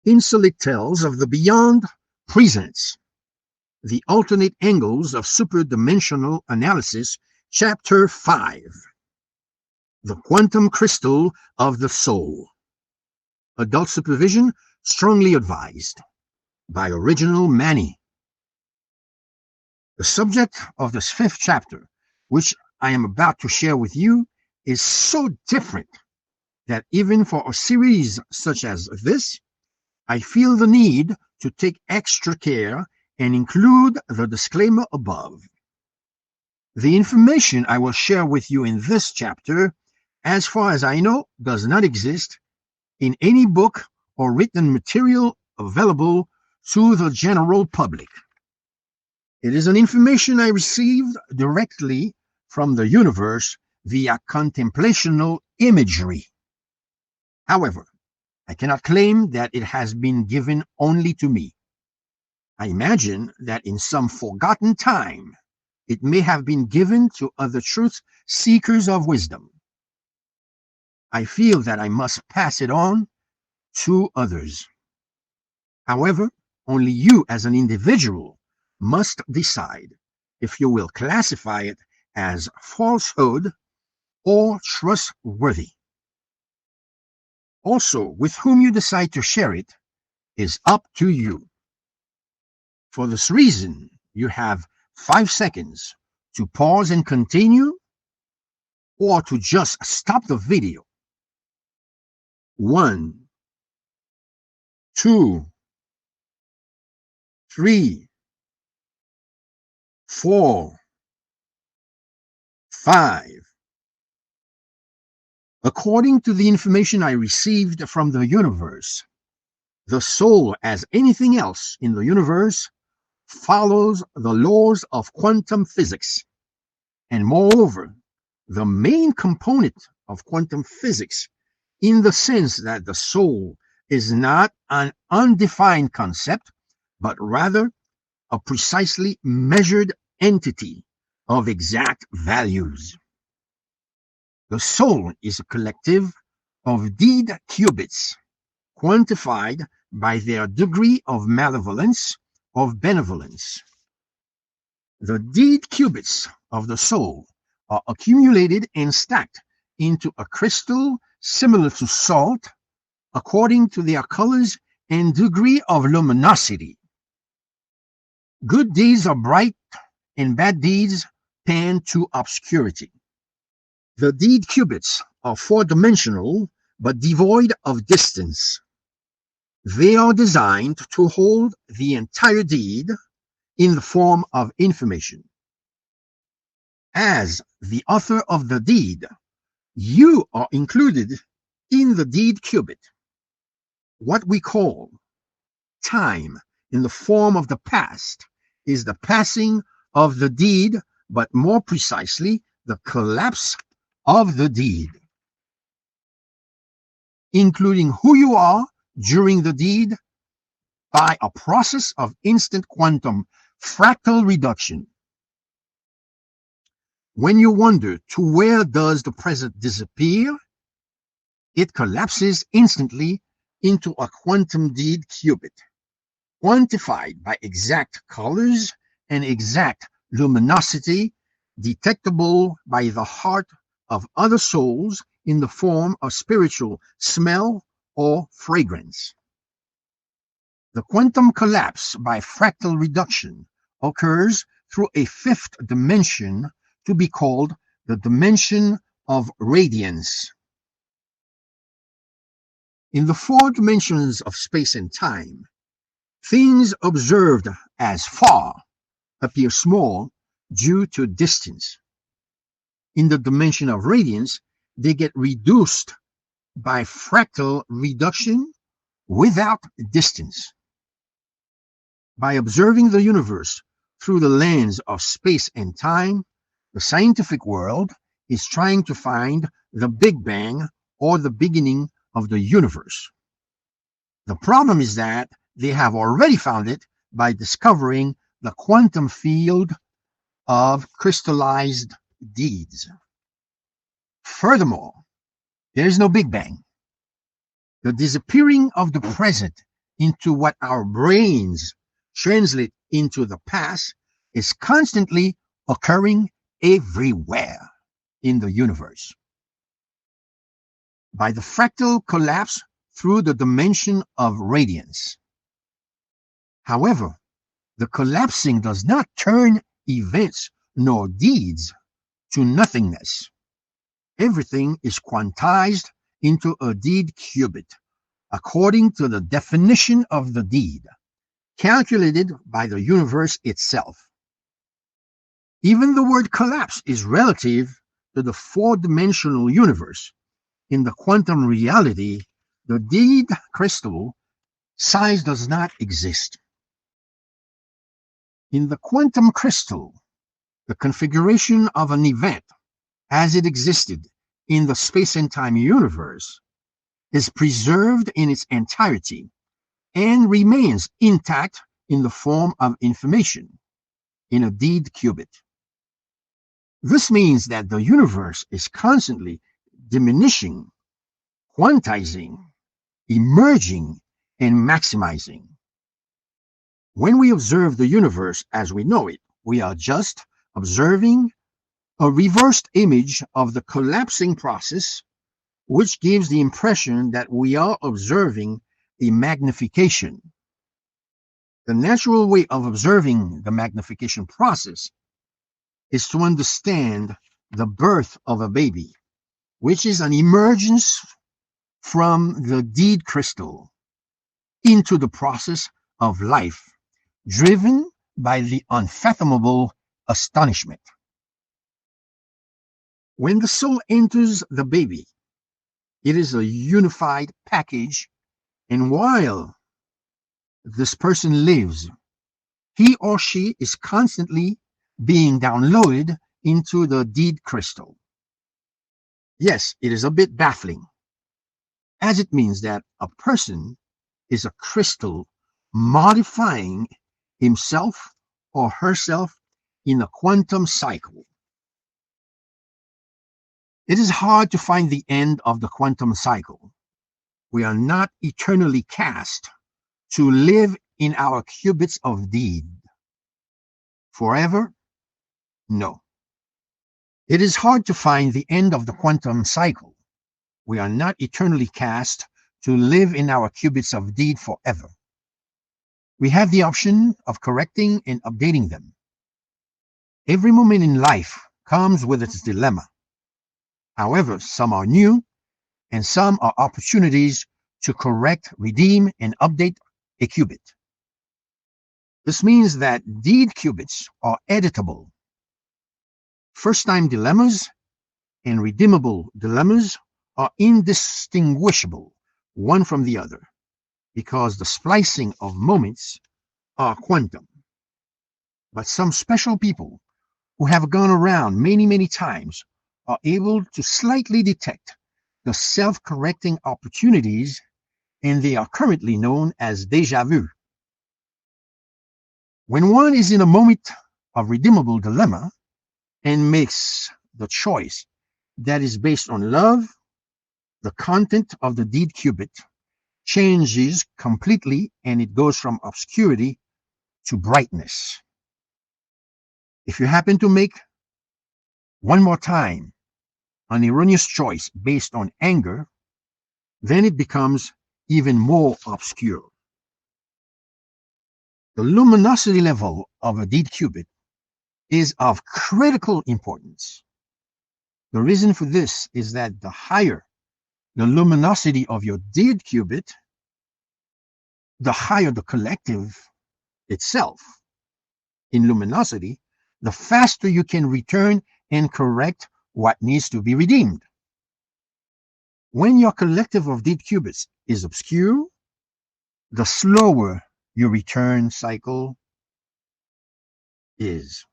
Insulet Tales of the Beyond presents The Alternate Angles of Superdimensional Analysis, Chapter 5, The Quantum Crystal of the Soul. Adult supervision strongly advised. By Original Manny. The subject of this fifth chapter, which I am about to share with you, is so different that even for a series such as this, I feel the need to take extra care and include the disclaimer above. The information I will share with you in this chapter, as far as I know, does not exist in any book or written material available to the general public. It is an information I received directly from the universe via contemplational imagery. However, I cannot claim that it has been given only to me. I imagine that in some forgotten time, it may have been given to other truth seekers of wisdom. I feel that I must pass it on to others. However, only you as an individual must decide if you will classify it as falsehood or trustworthy. Also, with whom you decide to share it is up to you. For this reason, you have 5 seconds to pause and continue, or to just stop the video. 1, 2, 3, 4, 5. According to the information I received from the universe, the soul, as anything else in the universe, follows the laws of quantum physics. And moreover, the main component of quantum physics, in the sense that the soul is not an undefined concept, but rather a precisely measured entity of exact values. The soul is a collective of deed qubits, quantified by their degree of malevolence or benevolence. The deed qubits of the soul are accumulated and stacked into a crystal similar to salt, according to their colors and degree of luminosity. Good deeds are bright, and bad deeds pan to obscurity. The deed qubits are four-dimensional, but devoid of distance. They are designed to hold the entire deed in the form of information. As the author of the deed, you are included in the deed qubit. What we call time in the form of the past is the passing of the deed, but more precisely, the collapse of the deed, including who you are during the deed by a process of instant quantum fractal reduction. When you wonder to where does the present disappear, it collapses instantly into a quantum deed qubit, quantified by exact colors and exact luminosity, detectable by the heart of other souls in the form of spiritual smell or fragrance. The quantum collapse by fractal reduction occurs through a fifth dimension to be called the dimension of radiance. In the 4 dimensions of space and time, things observed as far appear small due to distance. In the dimension of radiance, they get reduced by fractal reduction without distance. By observing the universe through the lens of space and time, the scientific world is trying to find the Big Bang or the beginning of the universe. The problem is that they have already found it by discovering the quantum field of crystallized deeds. Furthermore, there is no Big Bang. The disappearing of the present into what our brains translate into the past is constantly occurring everywhere in the universe. By the fractal collapse through the dimension of radiance. However, the collapsing does not turn events nor deeds to nothingness. Everything is quantized into a deed qubit, according to the definition of the deed, calculated by the universe itself. Even the word collapse is relative to the four-dimensional universe. In the quantum reality, the deed crystal size does not exist. In the quantum crystal, the configuration of an event as it existed in the space and time universe is preserved in its entirety and remains intact in the form of information in a deed qubit. This means that the universe is constantly diminishing, quantizing, emerging, and maximizing. When we observe the universe as we know it, we are just observing a reversed image of the collapsing process, which gives the impression that we are observing a magnification. The natural way of observing the magnification process is to understand the birth of a baby, which is an emergence from the deed crystal into the process of life, driven by the unfathomable astonishment. When the soul enters the baby, it is a unified package, and while this person lives, he or she is constantly being downloaded into the deed crystal. Yes, it is a bit baffling, as it means that a person is a crystal modifying himself or herself in a quantum cycle. It is hard to find the end of the quantum cycle. We are not eternally cast to live in our qubits of deed. Forever? No. It is hard to find the end of the quantum cycle. We are not eternally cast to live in our qubits of deed forever. We have the option of correcting and updating them. Every moment in life comes with its dilemma. However, some are new, and some are opportunities to correct, redeem, and update a qubit. This means that deed qubits are editable. First-time dilemmas and redeemable dilemmas are indistinguishable one from the other, because the splicing of moments are quantum. But some special people who have gone around many times are able to slightly detect the self-correcting opportunities, and they are currently known as déjà vu. When one is in a moment of redeemable dilemma and makes the choice that is based on love, the content of the deed qubit changes completely, and it goes from obscurity to brightness. If you happen to make one more time an erroneous choice based on anger, then it becomes even more obscure. The luminosity level of a deed qubit is of critical importance. The reason for this is that the higher the luminosity of your deed qubit, the higher the collective itself in luminosity, the faster you can return and correct what needs to be redeemed. When your collective of deed qubits is obscure, the slower your return cycle is.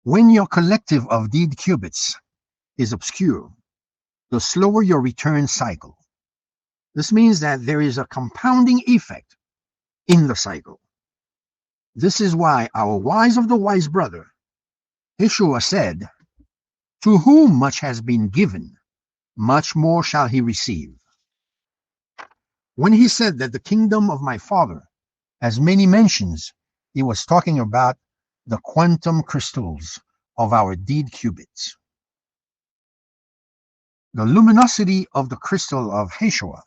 When your collective of deed qubits is obscure, the slower your return cycle. This means that there is a compounding effect in the cycle. This is why our wise of the wise brother, Yeshua, said, "To whom much has been given, much more shall he receive." When he said that the kingdom of my Father has many mansions, he was talking about the quantum crystals of our deed qubits. The luminosity of the crystal of Yeshua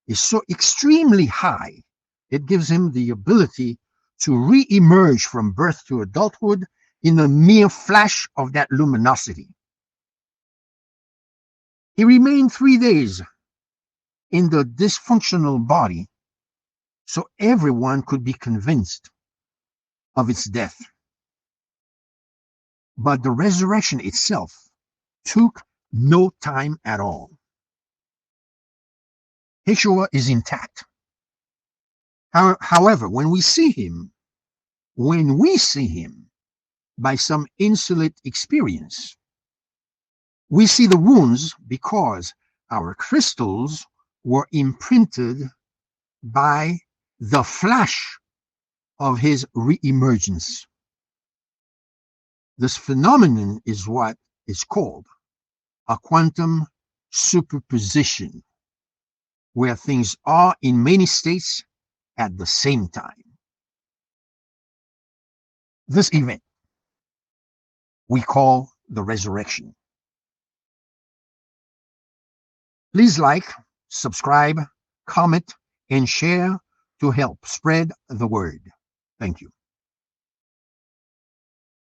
is so extremely high, it gives him the ability to re-emerge from birth to adulthood in a mere flash of that luminosity. He remained 3 days in the dysfunctional body so everyone could be convinced of its death. But the resurrection itself took no time at all. Yeshua is intact. However, when we see him by some insolent experience, we see the wounds because our crystals were imprinted by the flash of his re-emergence. This phenomenon is what is called a quantum superposition, where things are in many states at the same time. This event we call the resurrection. Please like, subscribe, comment, and share to help spread the word. Thank you.